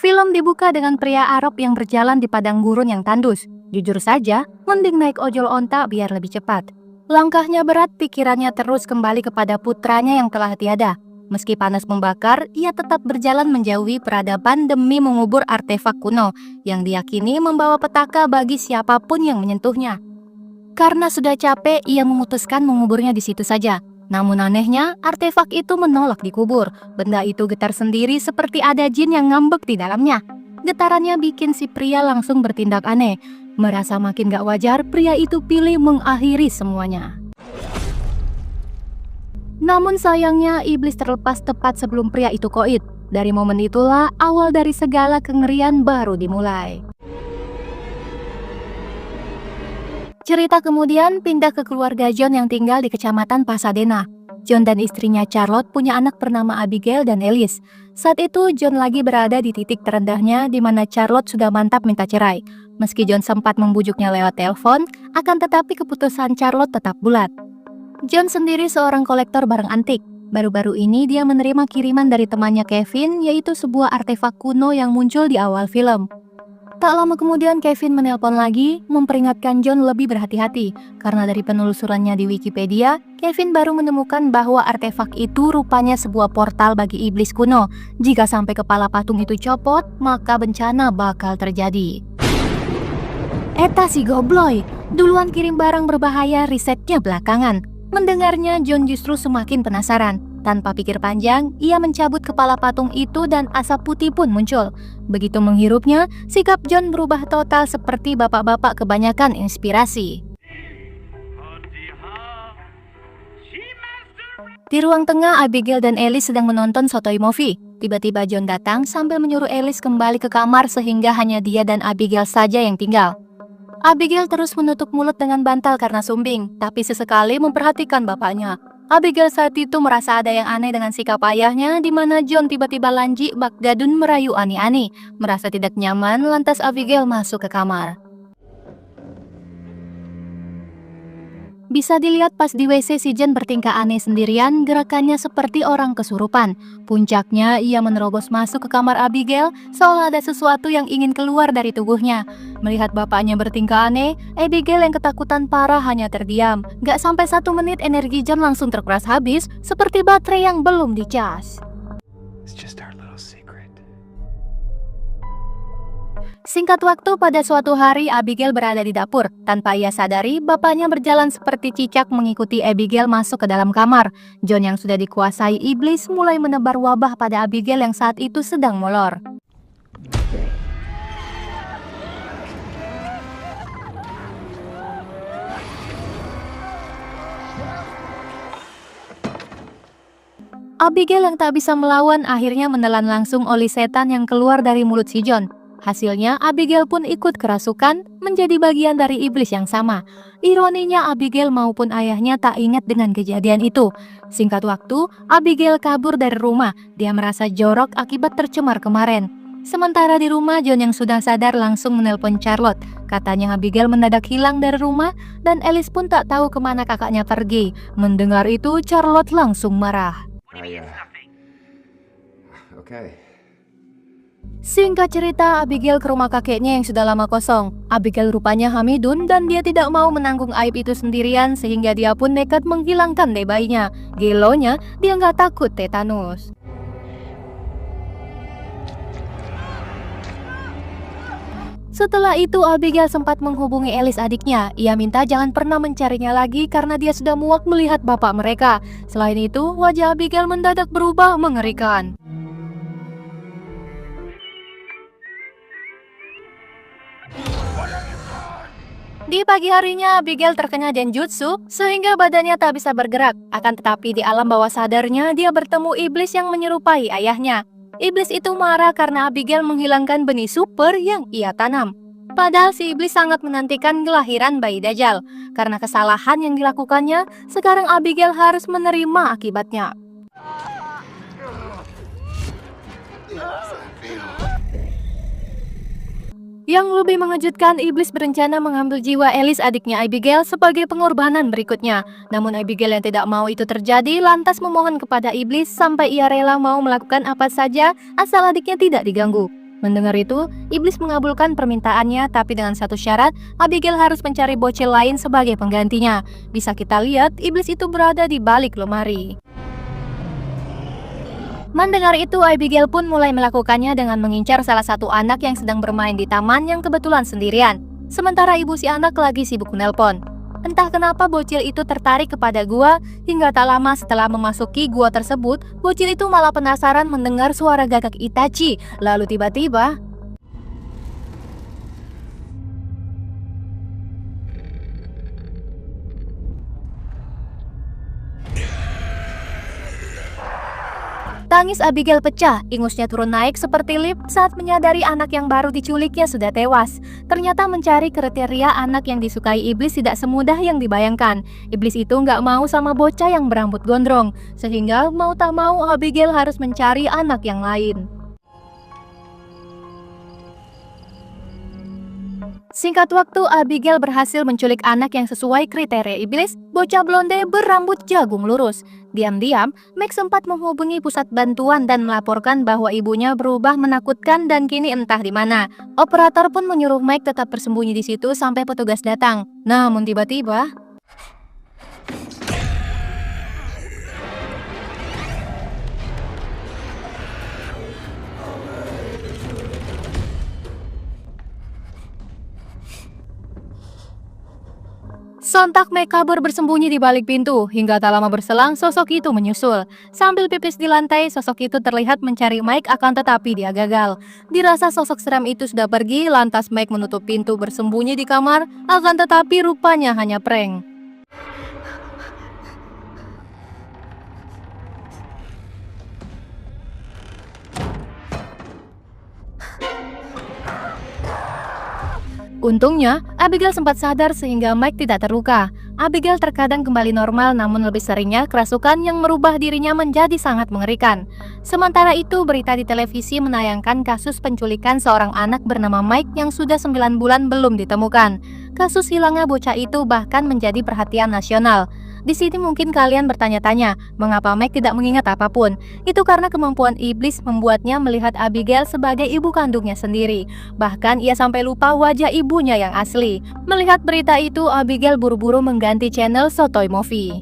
Film dibuka dengan pria Arab yang berjalan di padang gurun yang tandus. Jujur saja, mending naik ojol onta biar lebih cepat. Langkahnya berat, pikirannya terus kembali kepada putranya yang telah tiada. Meski panas membakar, ia tetap berjalan menjauhi peradaban demi mengubur artefak kuno yang diyakini membawa petaka bagi siapapun yang menyentuhnya. Karena sudah capek, ia memutuskan menguburnya di situ saja. Namun anehnya, artefak itu menolak dikubur. Benda itu getar sendiri seperti ada jin yang ngambek di dalamnya. Getarannya bikin si pria langsung bertindak aneh. Merasa makin gak wajar, pria itu pilih mengakhiri semuanya. Namun sayangnya, iblis terlepas tepat sebelum pria itu koid. Dari momen itulah, awal dari segala kengerian baru dimulai. Cerita kemudian pindah ke keluarga John yang tinggal di kecamatan Pasadena. John dan istrinya Charlotte punya anak bernama Abigail dan Alice. Saat itu John lagi berada di titik terendahnya di mana Charlotte sudah mantap minta cerai. Meski John sempat membujuknya lewat telepon, akan tetapi keputusan Charlotte tetap bulat. John sendiri seorang kolektor barang antik. Baru-baru ini dia menerima kiriman dari temannya Kevin, yaitu sebuah artefak kuno yang muncul di awal film. Tak lama kemudian Kevin menelpon lagi, memperingatkan John lebih berhati-hati. Karena dari penelusurannya di Wikipedia, Kevin baru menemukan bahwa artefak itu rupanya sebuah portal bagi iblis kuno. Jika sampai kepala patung itu copot, maka bencana bakal terjadi. Eta si gobloy, duluan kirim barang berbahaya, risetnya belakangan. Mendengarnya, John justru semakin penasaran. Tanpa pikir panjang, ia mencabut kepala patung itu dan asap putih pun muncul. Begitu menghirupnya, sikap John berubah total seperti bapak-bapak kebanyakan inspirasi. Di ruang tengah, Abigail dan Alice sedang menonton sotoy movie. Tiba-tiba John datang sambil menyuruh Alice kembali ke kamar sehingga hanya dia dan Abigail saja yang tinggal. Abigail terus menutup mulut dengan bantal karena sumbing, tapi sesekali memperhatikan bapaknya. Abigail saat itu merasa ada yang aneh dengan sikap ayahnya, di mana John tiba-tiba lanjik bak gadun merayu ani-ani. Merasa tidak nyaman, lantas Abigail masuk ke kamar. Bisa dilihat pas di WC si John bertingkah aneh sendirian, gerakannya seperti orang kesurupan. Puncaknya, ia menerobos masuk ke kamar Abigail, seolah ada sesuatu yang ingin keluar dari tubuhnya. Melihat bapaknya bertingkah aneh, Abigail yang ketakutan parah hanya terdiam. Gak sampai 1 menit energi John langsung terkuras habis, seperti baterai yang belum dicas. Singkat waktu, pada suatu hari Abigail berada di dapur. Tanpa ia sadari, bapaknya berjalan seperti cicak mengikuti Abigail masuk ke dalam kamar. John yang sudah dikuasai iblis mulai menebar wabah pada Abigail yang saat itu sedang molor. Abigail yang tak bisa melawan akhirnya menelan langsung oli setan yang keluar dari mulut si John. Hasilnya, Abigail pun ikut kerasukan, menjadi bagian dari iblis yang sama. Ironinya, Abigail maupun ayahnya tak ingat dengan kejadian itu. Singkat waktu, Abigail kabur dari rumah. Dia merasa jorok akibat tercemar kemarin. Sementara di rumah, John yang sudah sadar langsung menelpon Charlotte. Katanya Abigail mendadak hilang dari rumah, dan Alice pun tak tahu kemana kakaknya pergi. Mendengar itu, Charlotte langsung marah. Singkat cerita, Abigail ke rumah kakeknya yang sudah lama kosong. Abigail rupanya hamidun dan dia tidak mau menanggung aib itu sendirian sehingga dia pun nekat menghilangkan bayinya. Gelonya, dia nggak takut tetanus. Setelah itu, Abigail sempat menghubungi Alice adiknya. Ia minta jangan pernah mencarinya lagi karena dia sudah muak melihat bapak mereka. Selain itu, wajah Abigail mendadak berubah mengerikan. Di pagi harinya, Abigail terkena denjutsu sehingga badannya tak bisa bergerak. Akan tetapi di alam bawah sadarnya, dia bertemu iblis yang menyerupai ayahnya. Iblis itu marah karena Abigail menghilangkan benih super yang ia tanam. Padahal si iblis sangat menantikan kelahiran bayi Dajjal. Karena kesalahan yang dilakukannya, sekarang Abigail harus menerima akibatnya. Yang lebih mengejutkan, iblis berencana mengambil jiwa Alice adiknya Abigail sebagai pengorbanan berikutnya. Namun Abigail yang tidak mau itu terjadi lantas memohon kepada iblis sampai ia rela mau melakukan apa saja asal adiknya tidak diganggu. Mendengar itu, iblis mengabulkan permintaannya, tapi dengan satu syarat, Abigail harus mencari bocil lain sebagai penggantinya. Bisa kita lihat, iblis itu berada di balik lemari. Mendengar itu, Abigail pun mulai melakukannya dengan mengincar salah satu anak yang sedang bermain di taman yang kebetulan sendirian. Sementara ibu si anak lagi sibuk menelpon. Entah kenapa bocil itu tertarik kepada gua, hingga tak lama setelah memasuki gua tersebut, bocil itu malah penasaran mendengar suara gagak Itachi. Lalu tiba-tiba, tangis Abigail pecah, ingusnya turun naik seperti lift saat menyadari anak yang baru diculiknya sudah tewas. Ternyata mencari kriteria anak yang disukai iblis tidak semudah yang dibayangkan. Iblis itu nggak mau sama bocah yang berambut gondrong, sehingga mau tak mau Abigail harus mencari anak yang lain. Singkat waktu, Abigail berhasil menculik anak yang sesuai kriteria iblis, bocah blonde berambut jagung lurus. Diam-diam, Meg sempat menghubungi pusat bantuan dan melaporkan bahwa ibunya berubah menakutkan dan kini entah di mana. Operator pun menyuruh Meg tetap bersembunyi di situ sampai petugas datang. Namun tiba-tiba, sontak Meg kabur bersembunyi di balik pintu. Hingga tak lama berselang, sosok itu menyusul. Sambil pipis di lantai, sosok itu terlihat mencari Meg, akan tetapi dia gagal. Dirasa sosok seram itu sudah pergi, lantas Meg menutup pintu bersembunyi di kamar, akan tetapi rupanya hanya prank. Untungnya, Abigail sempat sadar sehingga Mike tidak terluka. Abigail terkadang kembali normal, namun lebih seringnya kerasukan yang merubah dirinya menjadi sangat mengerikan. Sementara itu, berita di televisi menayangkan kasus penculikan seorang anak bernama Mike yang sudah 9 bulan belum ditemukan. Kasus hilangnya bocah itu bahkan menjadi perhatian nasional. Di sini mungkin kalian bertanya-tanya, mengapa Meg tidak mengingat apapun? Itu karena kemampuan iblis membuatnya melihat Abigail sebagai ibu kandungnya sendiri. Bahkan ia sampai lupa wajah ibunya yang asli. Melihat berita itu, Abigail buru-buru mengganti channel Sotoy Movie.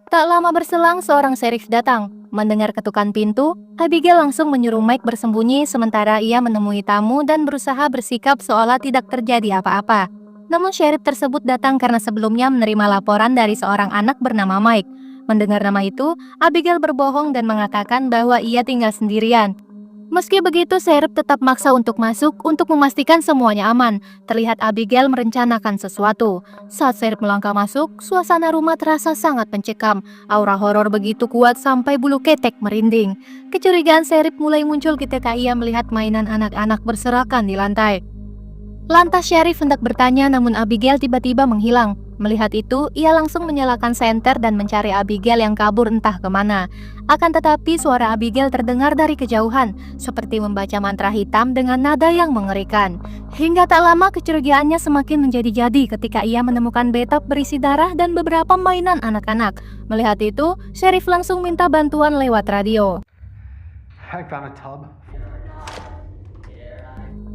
Tak lama berselang, seorang sheriff datang. Mendengar ketukan pintu, Abigail langsung menyuruh Mike bersembunyi sementara ia menemui tamu dan berusaha bersikap seolah tidak terjadi apa-apa. Namun sheriff tersebut datang karena sebelumnya menerima laporan dari seorang anak bernama Mike. Mendengar nama itu, Abigail berbohong dan mengatakan bahwa ia tinggal sendirian. Meski begitu, sheriff tetap maksa untuk masuk untuk memastikan semuanya aman. Terlihat Abigail merencanakan sesuatu. Saat sheriff melangkah masuk, suasana rumah terasa sangat mencekam. Aura horor begitu kuat sampai bulu ketek merinding. Kecurigaan sheriff mulai muncul ketika ia melihat mainan anak-anak berserakan di lantai. Lantas sheriff hendak bertanya, namun Abigail tiba-tiba menghilang. Melihat itu, ia langsung menyalakan senter dan mencari Abigail yang kabur entah kemana. Akan tetapi suara Abigail terdengar dari kejauhan, seperti membaca mantra hitam dengan nada yang mengerikan. Hingga tak lama kecurigaannya semakin menjadi-jadi ketika ia menemukan bathtub berisi darah dan beberapa mainan anak-anak. Melihat itu, sheriff langsung minta bantuan lewat radio. I found a tub.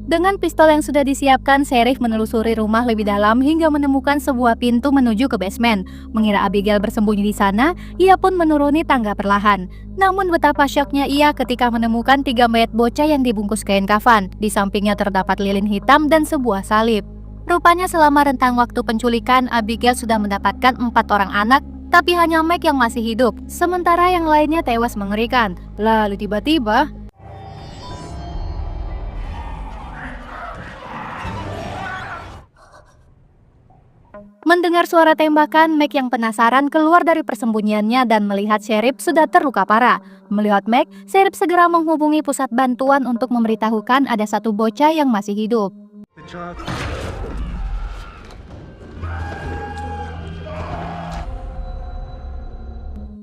Dengan pistol yang sudah disiapkan, sheriff menelusuri rumah lebih dalam hingga menemukan sebuah pintu menuju ke basement. Mengira Abigail bersembunyi di sana, ia pun menuruni tangga perlahan. Namun betapa syoknya ia ketika menemukan 3 mayat bocah yang dibungkus kain kafan. Di sampingnya terdapat lilin hitam dan sebuah salib. Rupanya selama rentang waktu penculikan, Abigail sudah mendapatkan 4 orang anak, tapi hanya Meg yang masih hidup, sementara yang lainnya tewas mengerikan. Lalu tiba-tiba, mendengar suara tembakan, Meg yang penasaran keluar dari persembunyiannya dan melihat sheriff sudah terluka parah. Melihat Meg, sheriff segera menghubungi pusat bantuan untuk memberitahukan ada satu bocah yang masih hidup.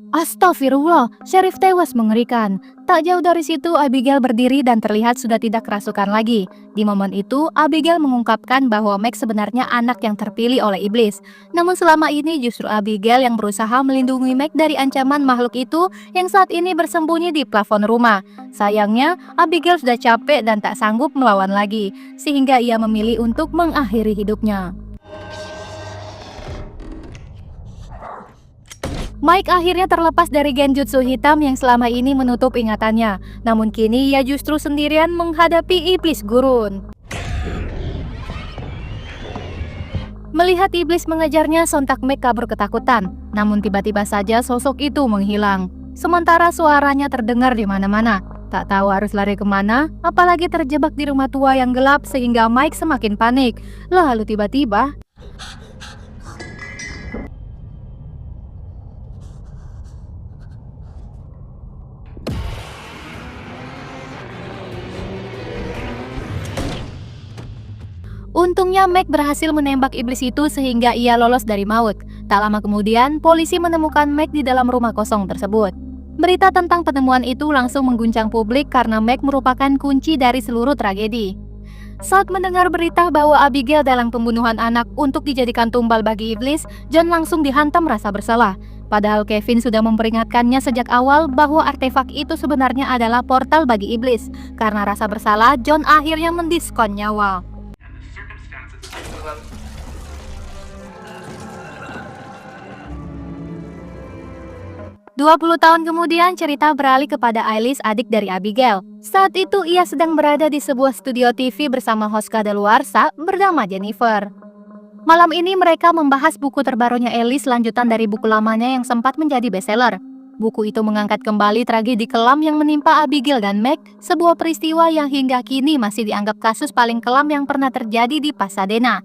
Astagfirullah, sheriff tewas mengerikan. Tak jauh dari situ, Abigail berdiri dan terlihat sudah tidak kerasukan lagi. Di momen itu, Abigail mengungkapkan bahwa Meg sebenarnya anak yang terpilih oleh iblis. Namun selama ini justru Abigail yang berusaha melindungi Meg dari ancaman makhluk itu yang saat ini bersembunyi di plafon rumah. Sayangnya, Abigail sudah capek dan tak sanggup melawan lagi, sehingga ia memilih untuk mengakhiri hidupnya. Mike akhirnya terlepas dari genjutsu hitam yang selama ini menutup ingatannya. Namun kini ia justru sendirian menghadapi iblis gurun. Melihat iblis mengejarnya, sontak Mike kabur ketakutan. Namun tiba-tiba saja sosok itu menghilang. Sementara suaranya terdengar di mana-mana. Tak tahu harus lari kemana, apalagi terjebak di rumah tua yang gelap sehingga Mike semakin panik. Lalu tiba-tiba... Untungnya Meg berhasil menembak iblis itu sehingga ia lolos dari maut. Tak lama kemudian, polisi menemukan Meg di dalam rumah kosong tersebut. Berita tentang penemuan itu langsung mengguncang publik karena Meg merupakan kunci dari seluruh tragedi. Saat mendengar berita bahwa Abigail dalam pembunuhan anak untuk dijadikan tumbal bagi iblis, John langsung dihantam rasa bersalah. Padahal Kevin sudah memperingatkannya sejak awal bahwa artefak itu sebenarnya adalah portal bagi iblis. Karena rasa bersalah, John akhirnya mendiskon nyawa. 20 tahun kemudian, cerita beralih kepada Ailis, adik dari Abigail. Saat itu ia sedang berada di sebuah studio TV bersama host kadaluarsa bernama Jennifer. Malam ini mereka membahas buku terbarunya Ailis, lanjutan dari buku lamanya yang sempat menjadi bestseller. Buku itu mengangkat kembali tragedi kelam yang menimpa Abigail dan Meg, sebuah peristiwa yang hingga kini masih dianggap kasus paling kelam yang pernah terjadi di Pasadena.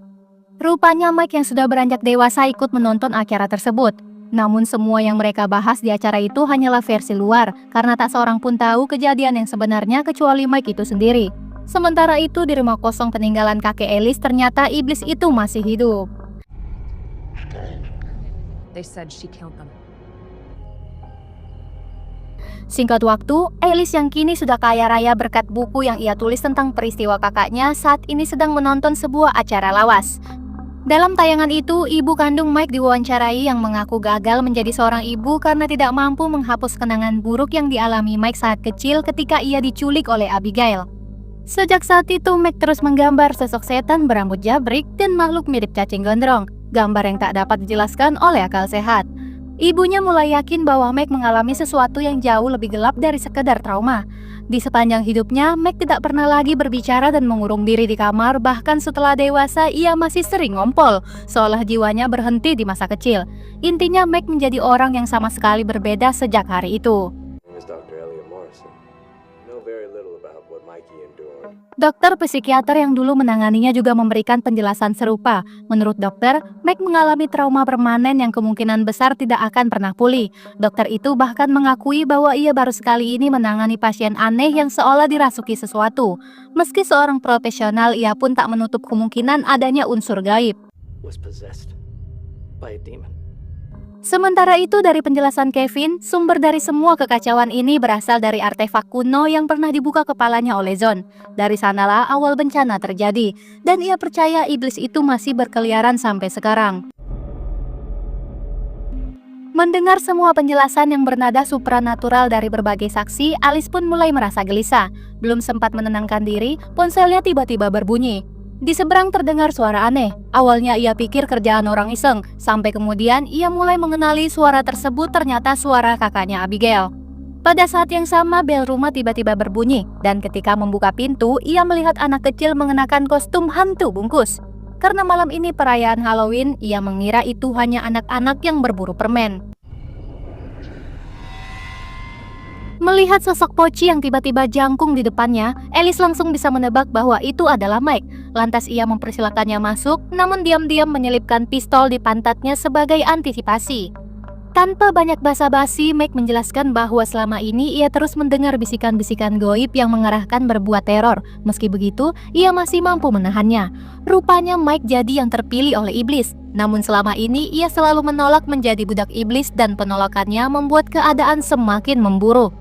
Rupanya Meg yang sudah beranjak dewasa ikut menonton acara tersebut. Namun semua yang mereka bahas di acara itu hanyalah versi luar, karena tak seorang pun tahu kejadian yang sebenarnya kecuali Mike itu sendiri. Sementara itu di rumah kosong peninggalan kakek Ailis, ternyata iblis itu masih hidup. They said she killed them. Singkat waktu, Ailis yang kini sudah kaya raya berkat buku yang ia tulis tentang peristiwa kakaknya saat ini sedang menonton sebuah acara lawas. Dalam tayangan itu, ibu kandung Mike diwawancarai yang mengaku gagal menjadi seorang ibu karena tidak mampu menghapus kenangan buruk yang dialami Mike saat kecil ketika ia diculik oleh Abigail. Sejak saat itu, Mike terus menggambar sosok setan berambut jabrik dan makhluk mirip cacing gondrong, gambar yang tak dapat dijelaskan oleh akal sehat. Ibunya mulai yakin bahwa Mike mengalami sesuatu yang jauh lebih gelap dari sekedar trauma. Di sepanjang hidupnya, Meg tidak pernah lagi berbicara dan mengurung diri di kamar, bahkan setelah dewasa ia masih sering ngompol, seolah jiwanya berhenti di masa kecil. Intinya Meg menjadi orang yang sama sekali berbeda sejak hari itu. Dokter psikiater yang dulu menanganinya juga memberikan penjelasan serupa. Menurut dokter, Meg mengalami trauma permanen yang kemungkinan besar tidak akan pernah pulih. Dokter itu bahkan mengakui bahwa ia baru sekali ini menangani pasien aneh yang seolah dirasuki sesuatu. Meski seorang profesional, ia pun tak menutup kemungkinan adanya unsur gaib. Sementara itu, dari penjelasan Kevin, sumber dari semua kekacauan ini berasal dari artefak kuno yang pernah dibuka kepalanya oleh John. Dari sanalah awal bencana terjadi, dan ia percaya iblis itu masih berkeliaran sampai sekarang. Mendengar semua penjelasan yang bernada supranatural dari berbagai saksi, Alice pun mulai merasa gelisah. Belum sempat menenangkan diri, ponselnya tiba-tiba berbunyi. Di seberang terdengar suara aneh. Awalnya ia pikir kerjaan orang iseng, sampai kemudian ia mulai mengenali suara tersebut ternyata suara kakaknya Abigail. Pada saat yang sama, bel rumah tiba-tiba berbunyi, dan ketika membuka pintu, ia melihat anak kecil mengenakan kostum hantu bungkus. Karena malam ini perayaan Halloween, ia mengira itu hanya anak-anak yang berburu permen. Melihat sosok Poci yang tiba-tiba jangkung di depannya, Alice langsung bisa menebak bahwa itu adalah Mike. Lantas ia mempersilakannya masuk, namun diam-diam menyelipkan pistol di pantatnya sebagai antisipasi. Tanpa banyak basa-basi, Mike menjelaskan bahwa selama ini ia terus mendengar bisikan-bisikan goib yang mengarahkan berbuat teror. Meski begitu, ia masih mampu menahannya. Rupanya Mike jadi yang terpilih oleh iblis. Namun selama ini ia selalu menolak menjadi budak iblis dan penolakannya membuat keadaan semakin memburuk.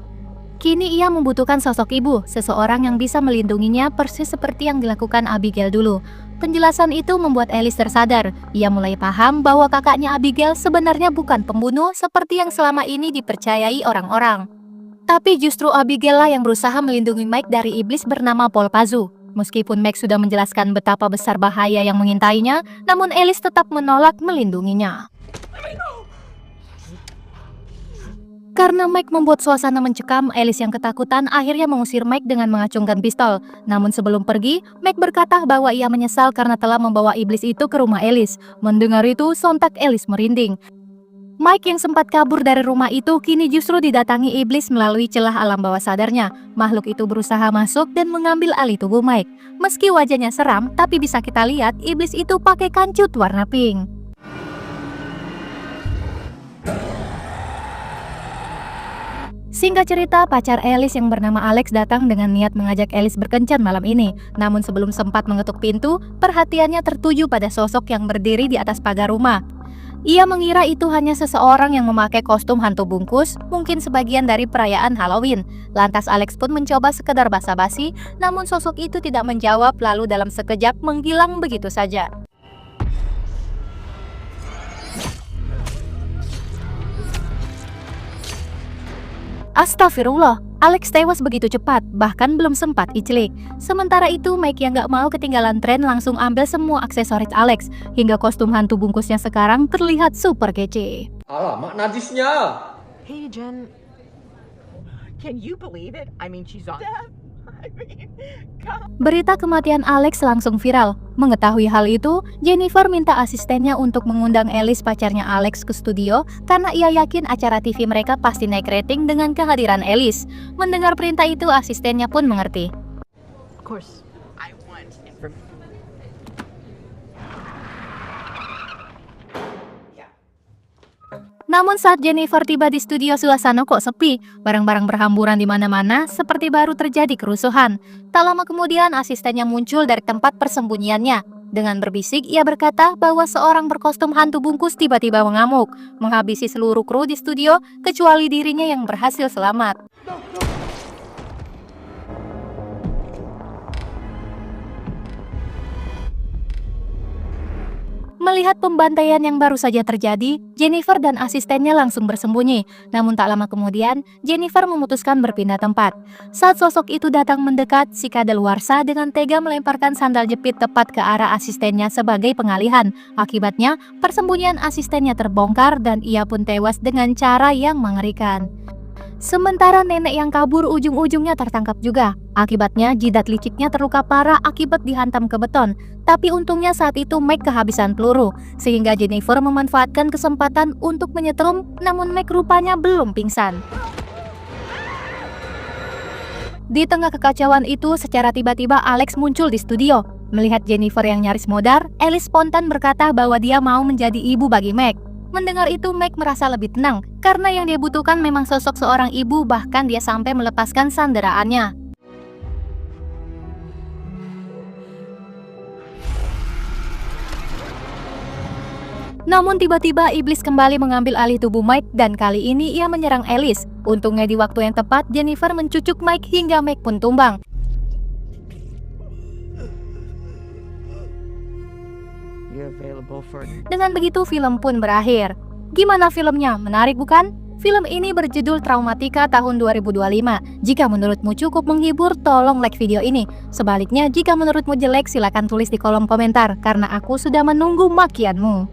Kini ia membutuhkan sosok ibu, seseorang yang bisa melindunginya persis seperti yang dilakukan Abigail dulu. Penjelasan itu membuat Alice tersadar. Ia mulai paham bahwa kakaknya Abigail sebenarnya bukan pembunuh seperti yang selama ini dipercayai orang-orang. Tapi justru Abigail lah yang berusaha melindungi Mike dari iblis bernama Paul Pazu. Meskipun Mike sudah menjelaskan betapa besar bahaya yang mengintainya, namun Alice tetap menolak melindunginya. Karena Mike membuat suasana mencekam, Alice yang ketakutan akhirnya mengusir Mike dengan mengacungkan pistol. Namun sebelum pergi, Mike berkata bahwa ia menyesal karena telah membawa iblis itu ke rumah Alice. Mendengar itu, sontak Alice merinding. Mike yang sempat kabur dari rumah itu kini justru didatangi iblis melalui celah alam bawah sadarnya. Makhluk itu berusaha masuk dan mengambil alih tubuh Mike. Meski wajahnya seram, tapi bisa kita lihat iblis itu pakai kancut warna pink. Singkat cerita, pacar Alice yang bernama Alex datang dengan niat mengajak Alice berkencan malam ini. Namun sebelum sempat mengetuk pintu, perhatiannya tertuju pada sosok yang berdiri di atas pagar rumah. Ia mengira itu hanya seseorang yang memakai kostum hantu bungkus, mungkin sebagian dari perayaan Halloween. Lantas Alex pun mencoba sekedar basa-basi, namun sosok itu tidak menjawab lalu dalam sekejap menghilang begitu saja. Astagfirullah, Alex tewas begitu cepat, bahkan belum sempat iclik. Sementara itu, Mike yang gak mau ketinggalan tren langsung ambil semua aksesoris Alex, hingga kostum hantu bungkusnya sekarang terlihat super kece. Alamak, najisnya! Hey, Jen. Can you believe it? I mean, she's on death. Berita kematian Alex langsung viral. Mengetahui hal itu, Jennifer minta asistennya untuk mengundang Alice, pacarnya Alex, ke studio karena ia yakin acara TV mereka pasti naik rating dengan kehadiran Alice. Mendengar perintah itu, asistennya pun mengerti. Of course, I want information. Namun saat Jennifer tiba di studio, suasana kok sepi. Barang-barang berhamburan di mana-mana seperti baru terjadi kerusuhan. Tak lama kemudian asistennya muncul dari tempat persembunyiannya. Dengan berbisik, ia berkata bahwa seorang berkostum hantu bungkus tiba-tiba mengamuk, menghabisi seluruh kru di studio kecuali dirinya yang berhasil selamat. Melihat pembantaian yang baru saja terjadi, Jennifer dan asistennya langsung bersembunyi. Namun tak lama kemudian, Jennifer memutuskan berpindah tempat. Saat sosok itu datang mendekat, si kadaluarsa dengan tega melemparkan sandal jepit tepat ke arah asistennya sebagai pengalihan. Akibatnya, persembunyian asistennya terbongkar dan ia pun tewas dengan cara yang mengerikan. Sementara nenek yang kabur ujung-ujungnya tertangkap juga. Akibatnya jidat liciknya terluka parah akibat dihantam ke beton. Tapi untungnya saat itu Mike kehabisan peluru, sehingga Jennifer memanfaatkan kesempatan untuk menyetrum, namun Mike rupanya belum pingsan. Di tengah kekacauan itu, secara tiba-tiba Alex muncul di studio. Melihat Jennifer yang nyaris modar, Alice spontan berkata bahwa dia mau menjadi ibu bagi Mike. Mendengar itu, Mike merasa lebih tenang, karena yang dia butuhkan memang sosok seorang ibu, bahkan dia sampai melepaskan sanderaannya. Namun tiba-tiba iblis kembali mengambil alih tubuh Mike dan kali ini ia menyerang Alice. Untungnya di waktu yang tepat, Jennifer mencucuk Mike hingga Mike pun tumbang. Dengan begitu film pun berakhir. Gimana filmnya? Menarik bukan? Film ini berjudul Traumatika tahun 2025. Jika menurutmu cukup menghibur, tolong like video ini. Sebaliknya, jika menurutmu jelek, silakan tulis di kolom komentar karena aku sudah menunggu makianmu.